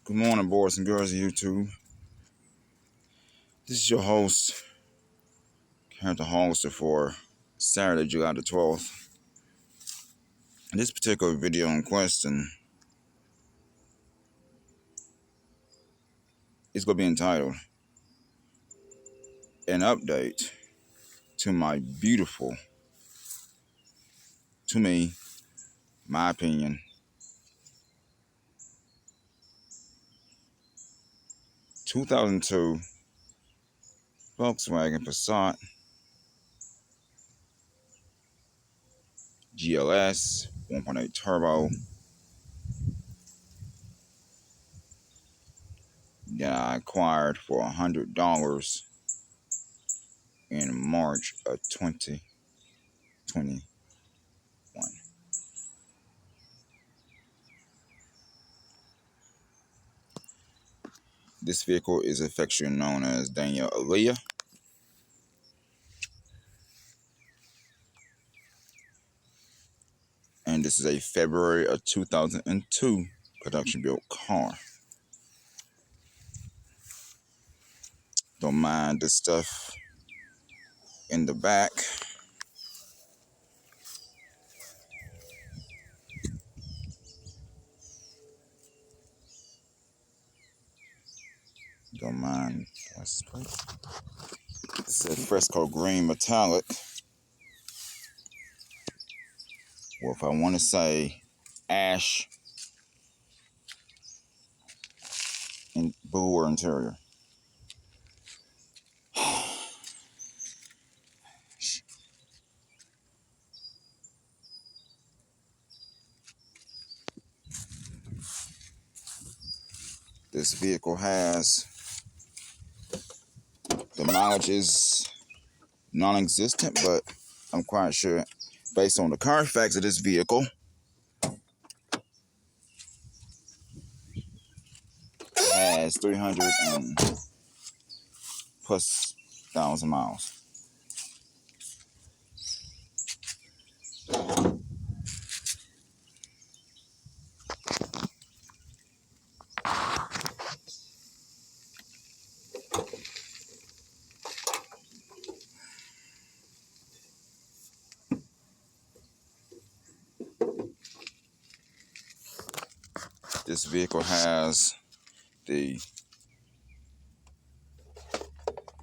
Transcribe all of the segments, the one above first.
Good morning, boys and girls of YouTube. This is your host, Character Holster, for Saturday, July the 12th. In this particular video in question is going to be entitled An Update to My Beautiful, to me, my opinion, 2002 Volkswagen Passat GLS 1.8 turbo that I acquired for $100 in March of 2021. This vehicle is affectionately known as Danielle Aaliyah, and this is a February of 2002 production built car. Don't mind the stuff in the back. Don't mind. It's a fresco green metallic. Or if I want to say ash and blue interior. This vehicle has, the mileage is non-existent, but I'm quite sure based on the Carfax of this vehicle, it has 300 and plus thousand miles. This vehicle has the,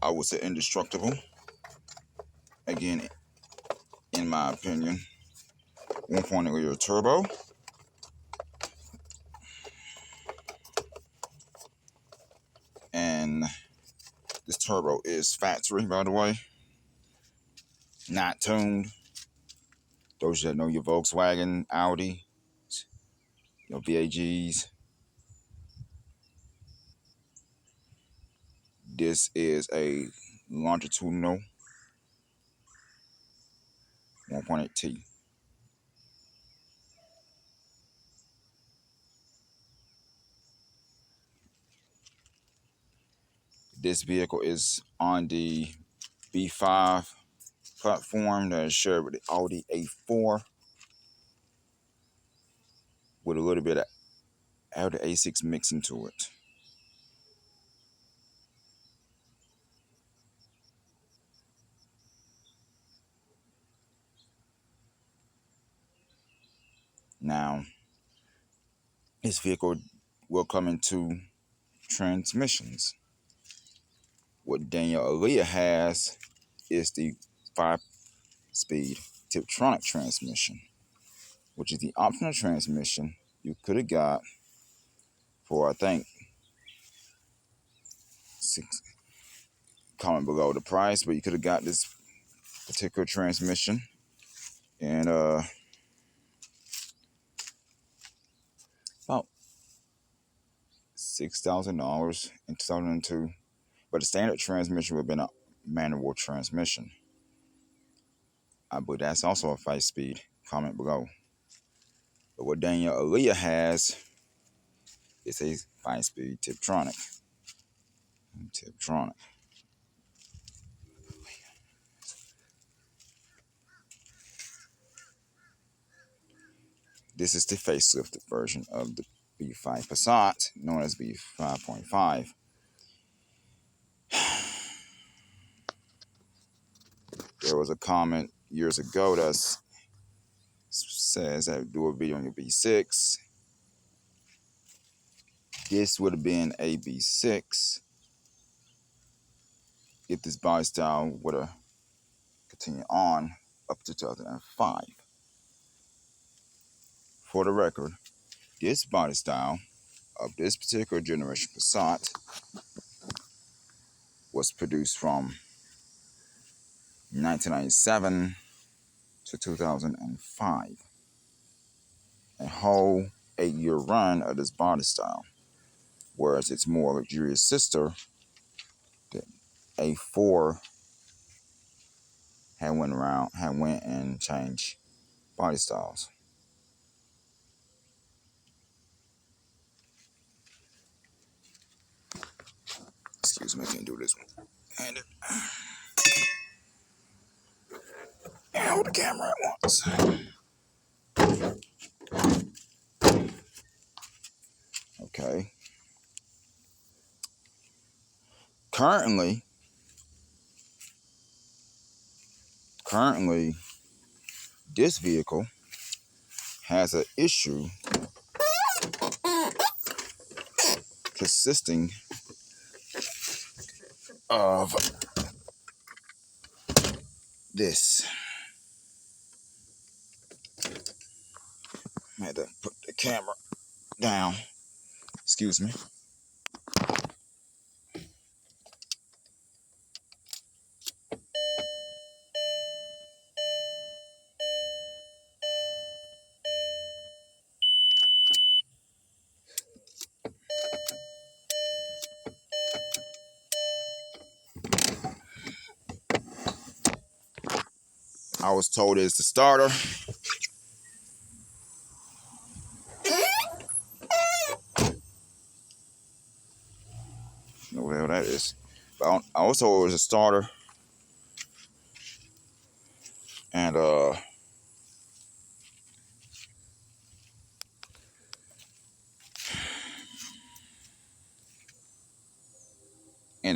I would say, indestructible, again, in my opinion, 1.8 liter turbo. And this turbo is factory, by the way, not tuned. Those that know your Volkswagen, Audi, your VAGs, this is a longitudinal 1.8T. This vehicle is on the B5 platform that is shared with the Audi A4 with a little bit of Audi A6 mixed into it. Now, this vehicle will come in two transmissions. What Danielle Aaliyah has is the 5-speed Tiptronic transmission, which is the optional transmission you could have got for, I think, comment below the price, but you could have got this particular transmission and about $6,000 in 2002. But the standard transmission would have been a manual transmission. I believe that's also a 5-speed. Comment below. But what Danielle Aaliyah has is a 5-speed Tiptronic. This is the facelifted version of the B5 Passat, known as B5.5. There was a comment years ago that says that do a video on your B6. This would have been a B6 if this body style would have continued on up to 2005. For the record, this body style of this particular generation Passat was produced from 1997 to 2005. A whole 8-year run of this body style. Whereas its more luxurious sister, the A4, had went and changed body styles. Excuse me, I can't do this one. And hold the camera at once. Okay. Currently, this vehicle has an issue consisting of this. I had to put the camera down. Excuse me. I was told it's the starter. You know what the hell that is. But I was told it was a starter. And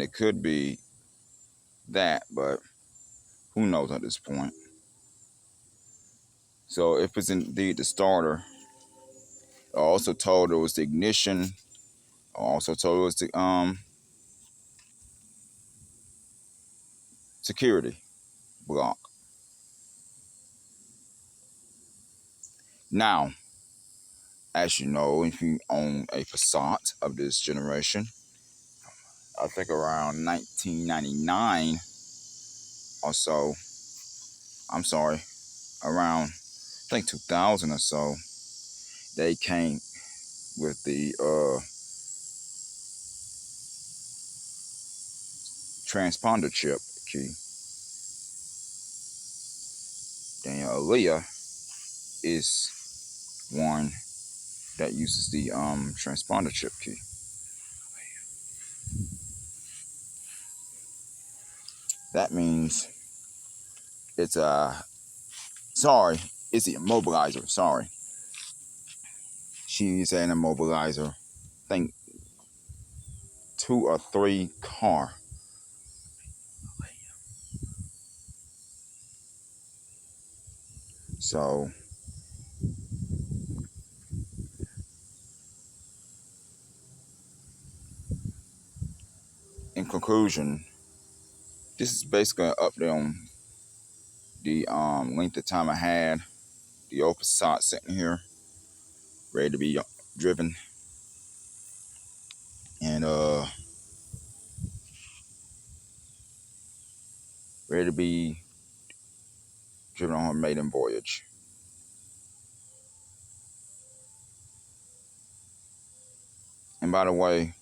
it could be that, but who knows at this point. So if it's indeed the starter, I also told it was the ignition. I also told it was the security block. Now, as you know, if you own a Passat of this generation, I think around 1999 or so, I'm sorry, around I think 2000 or so, they came with the transponder chip key. Danielle Aaliyah is one that uses the transponder chip key. That means it's it's the immobilizer. Sorry, she's an immobilizer. I think 2 or 3 car. So in conclusion, this is basically an update on the length of time I had the old Passat sitting here, ready to be driven, and ready to be driven on her maiden voyage. And by the way,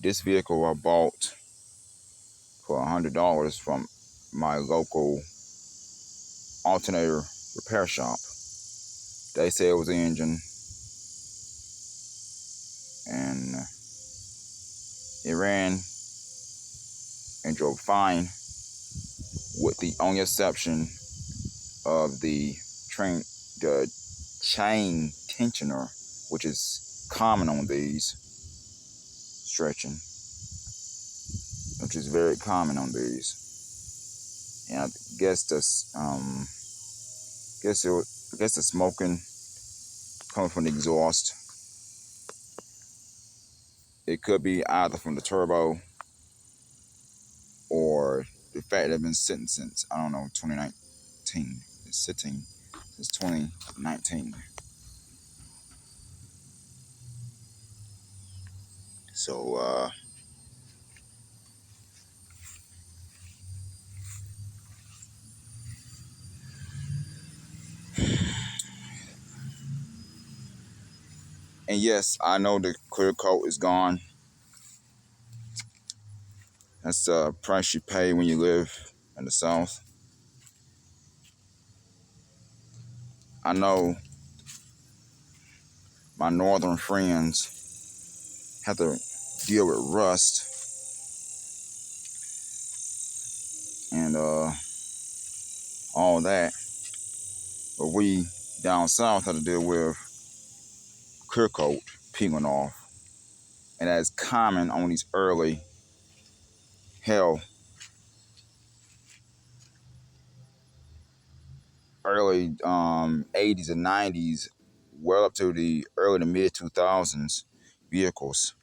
this vehicle I bought for $100 from my local alternator repair shop. They said it was the engine, and it ran and drove fine, with the only exception of the chain tensioner which is common on these. Stretching, which is very common on these. And I guess that's I guess the smoking coming from the exhaust. It could be either from the turbo or the fact that it's been sitting since, I don't know, 2019. It's sitting since 2019. So, and yes, I know the clear coat is gone. That's the price you pay when you live in the South. I know my northern friends have to deal with rust and all that, but we down south have to deal with clear coat peeling off, and that's common on these early 80s and 90s, well up to the early to mid 2000s vehicles.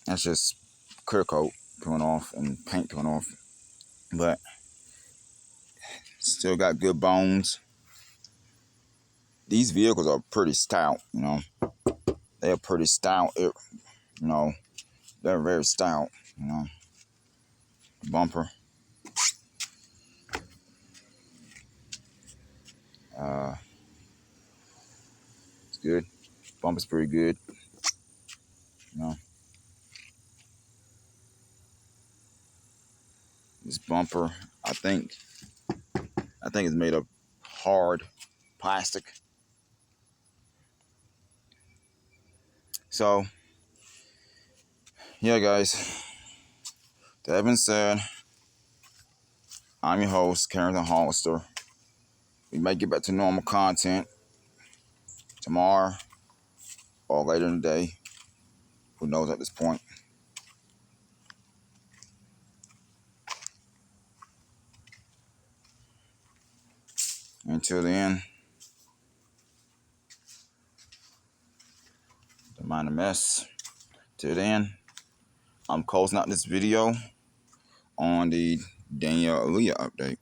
That's just clear coat peeling off and paint peeling off, but still got good bones. These vehicles are pretty stout, you know. They're pretty stout, you know. They're very stout, you know. Bumper. It's good. Bumper's pretty good, you know. This bumper, I think it's made of hard plastic. So, yeah, guys. That being said, I'm your host, Carrington Hollister. We may get back to normal content tomorrow or later in the day. Who knows at this point? Until then, don't mind the mess. Till then, I'm closing out this video on the Danielle Aaliyah update.